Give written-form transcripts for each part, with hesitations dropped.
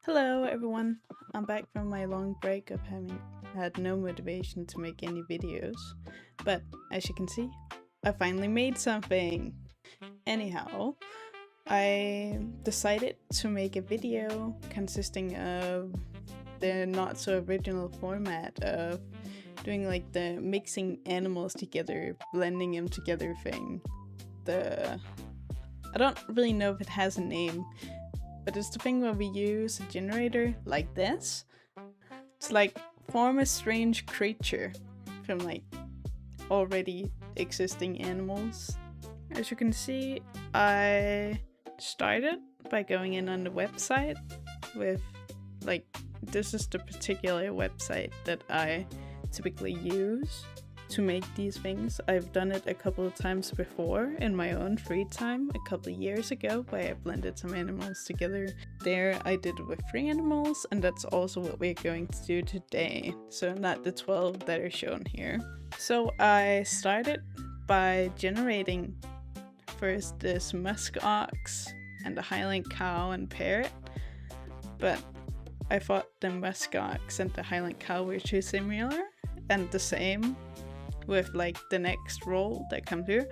Hello everyone, I'm back from my long break of having had no motivation to make any videos, but as you can see, I finally made something! Anyhow, I decided to make a video consisting of the not so original format of doing like the mixing animals together, blending them together thing. I don't really know if it has a name, but it's the thing where we use a generator like this to like form a strange creature from like already existing animals. As you can see, I started by going in on the website with like, this is the particular website that I typically use to make these things. I've done it a couple of times before in my own free time a couple of years ago, where I blended some animals together. There I did it with 3 animals, and that's also what we're going to do today, so not the 12 that are shown here. So I started by generating first this musk ox and the Highland cow and parrot, but I thought the musk ox and the Highland cow were too similar, and the same with like the next roll that comes here,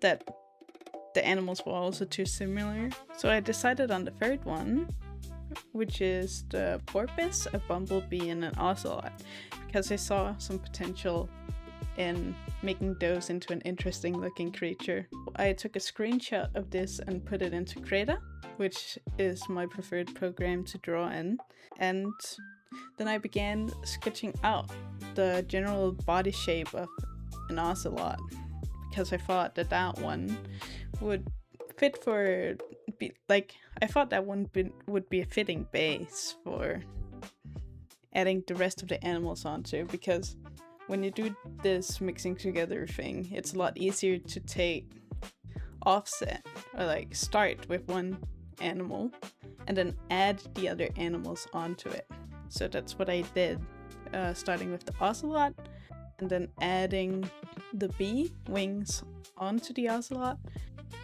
that the animals were also too similar. So I decided on the third one, which is the porpoise, a bumblebee, and an ocelot, because I saw some potential in making those into an interesting looking creature. I took a screenshot of this and put it into Krita, which is my preferred program to draw in, and then I began sketching out the general body shape of an ocelot, because I thought that that one would fit for, I thought that one would be a fitting base for adding the rest of the animals onto, because when you do this mixing together thing, it's a lot easier to take offset, or like start with one animal and then add the other animals onto it. So that's what I did, starting with the ocelot and then adding the bee wings onto the ocelot,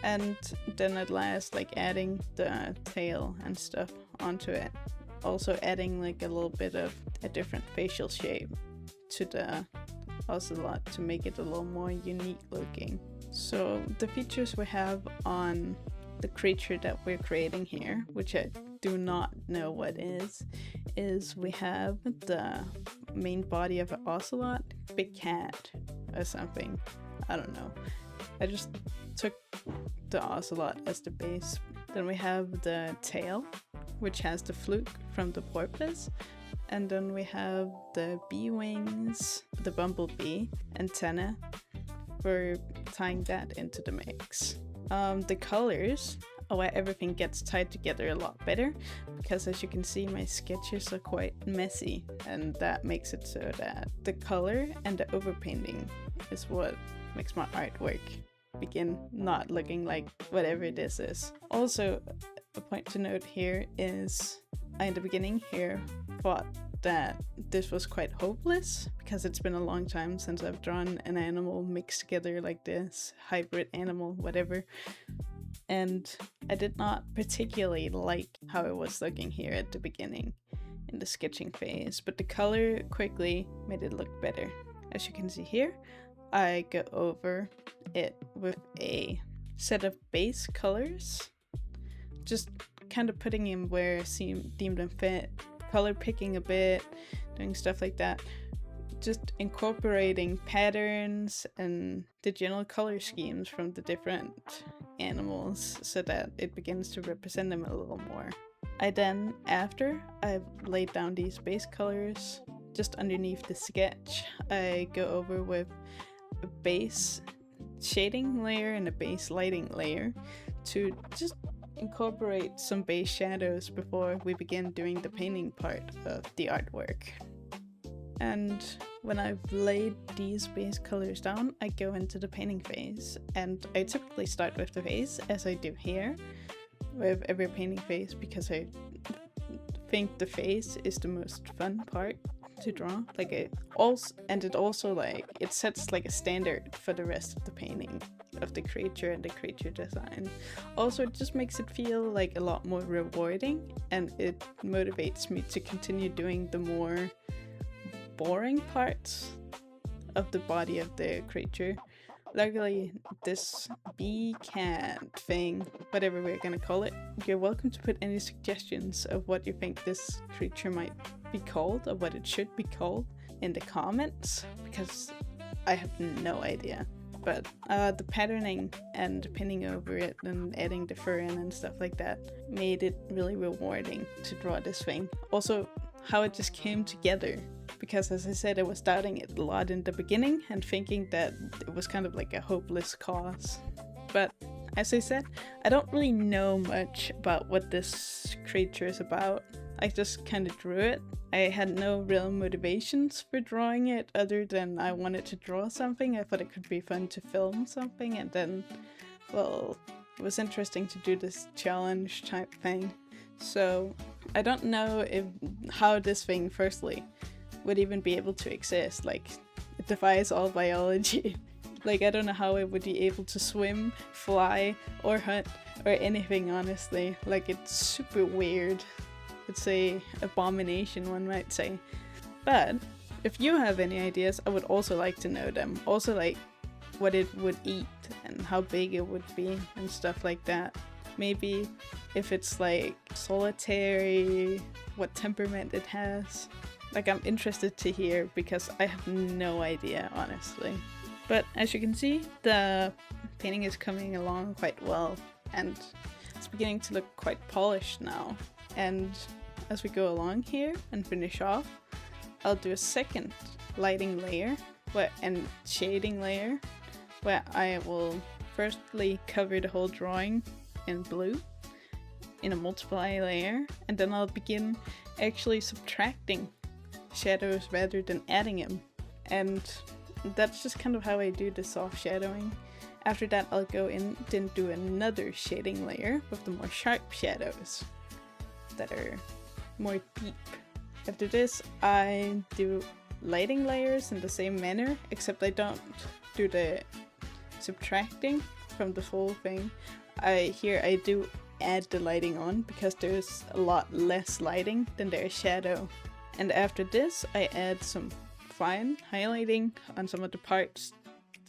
and then at last like adding the tail and stuff onto it. Also adding like a little bit of a different facial shape to the ocelot to make it a little more unique looking. So the features we have on the creature that we're creating here, which I do not know what is we have the main body of an ocelot, big cat or something. I don't know. I just took the ocelot as the base. Then we have the tail, which has the fluke from the porpoise. And then we have the bee wings, the bumblebee antenna for tying that into the mix. The colors are where everything gets tied together a lot better, because as you can see, my sketches are quite messy, and that makes it so that the color and the overpainting is what makes my artwork begin not looking like whatever this is. Also, a point to note here is I in the beginning here thought that this was quite hopeless, because it's been a long time since I've drawn an animal mixed together like this, hybrid animal, whatever, and I did not particularly like how it was looking here at the beginning in the sketching phase, but the color quickly made it look better. As you can see here, I go over it with a set of base colors, just kind of putting in where I deemed them fit, color picking a bit, doing stuff like that, just incorporating patterns and the general color schemes from the different animals so that it begins to represent them a little more. I then, after I've laid down these base colors, just underneath the sketch, I go over with a base shading layer and a base lighting layer to just incorporate some base shadows before we begin doing the painting part of the artwork. And when I've laid these base colors down, I go into the painting phase, and I typically start with the face, as I do here with every painting phase, because I think the face is the most fun part to draw. Like it also like it sets like a standard for the rest of the painting. of the creature and the creature design. Also, it just makes it feel like a lot more rewarding, and it motivates me to continue doing the more boring parts of the body of the creature. Luckily, this cant thing, whatever we're gonna call it, you're welcome to put any suggestions of what you think this creature might be called or what it should be called in the comments, because I have no idea. But the patterning and pinning over it and adding the fur in and stuff like that made it really rewarding to draw this thing. Also, how it just came together, because as I said, I was doubting it a lot in the beginning and thinking that it was kind of like a hopeless cause. But as I said, I don't really know much about what this creature is about. I just kind of drew it. I had no real motivations for drawing it other than I wanted to draw something. I thought it could be fun to film something, and then, well, it was interesting to do this challenge type thing. So I don't know how this thing firstly would even be able to exist. Like, it defies all biology. Like, I don't know how it would be able to swim, fly, or hunt, or anything, honestly. Like, it's super weird. It's a abomination, one might say. But if you have any ideas, I would also like to know them. Also, like, what it would eat and how big it would be and stuff like that. Maybe if it's like solitary, what temperament it has. Like, I'm interested to hear, because I have no idea, honestly. But as you can see, the painting is coming along quite well, and it's beginning to look quite polished now. And as we go along here and finish off, I'll do a second lighting layer and shading layer, where I will firstly cover the whole drawing in blue in a multiply layer, and then I'll begin actually subtracting shadows rather than adding them. And that's just kind of how I do the soft shadowing. After that, I'll go in and do another shading layer with the more sharp shadows that are more deep. After this, I do lighting layers in the same manner, except I don't do the subtracting from the full thing. Here I do add the lighting on, because there's a lot less lighting than there is shadow. And after this, I add some fine highlighting on some of the parts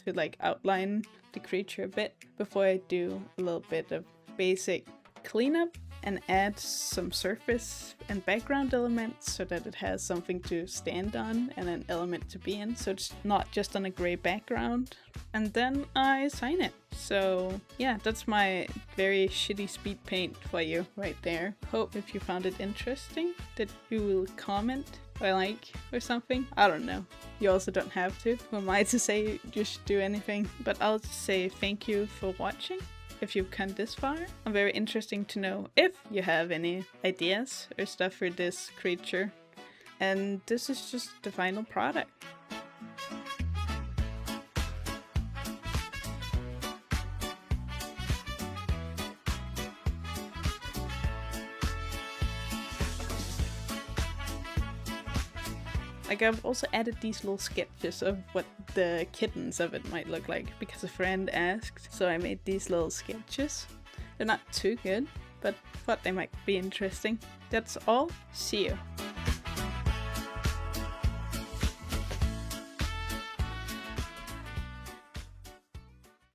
to like outline the creature a bit before I do a little bit of basic cleanup and add some surface and background elements so that it has something to stand on and an element to be in, so it's not just on a gray background. And then I sign it. So yeah, that's my very shitty speed paint for you right there. Hope if you found it interesting that you will comment or like or something. I don't know. You also don't have to. Who am I to say you should do anything? But I'll just say thank you for watching. If you've come this far, I'm very interested to know if you have any ideas or stuff for this creature. And this is just the final product. Like, I've also added these little sketches of what the kittens of it might look like, because a friend asked, so I made these little sketches. They're not too good, but thought they might be interesting. That's all. See you.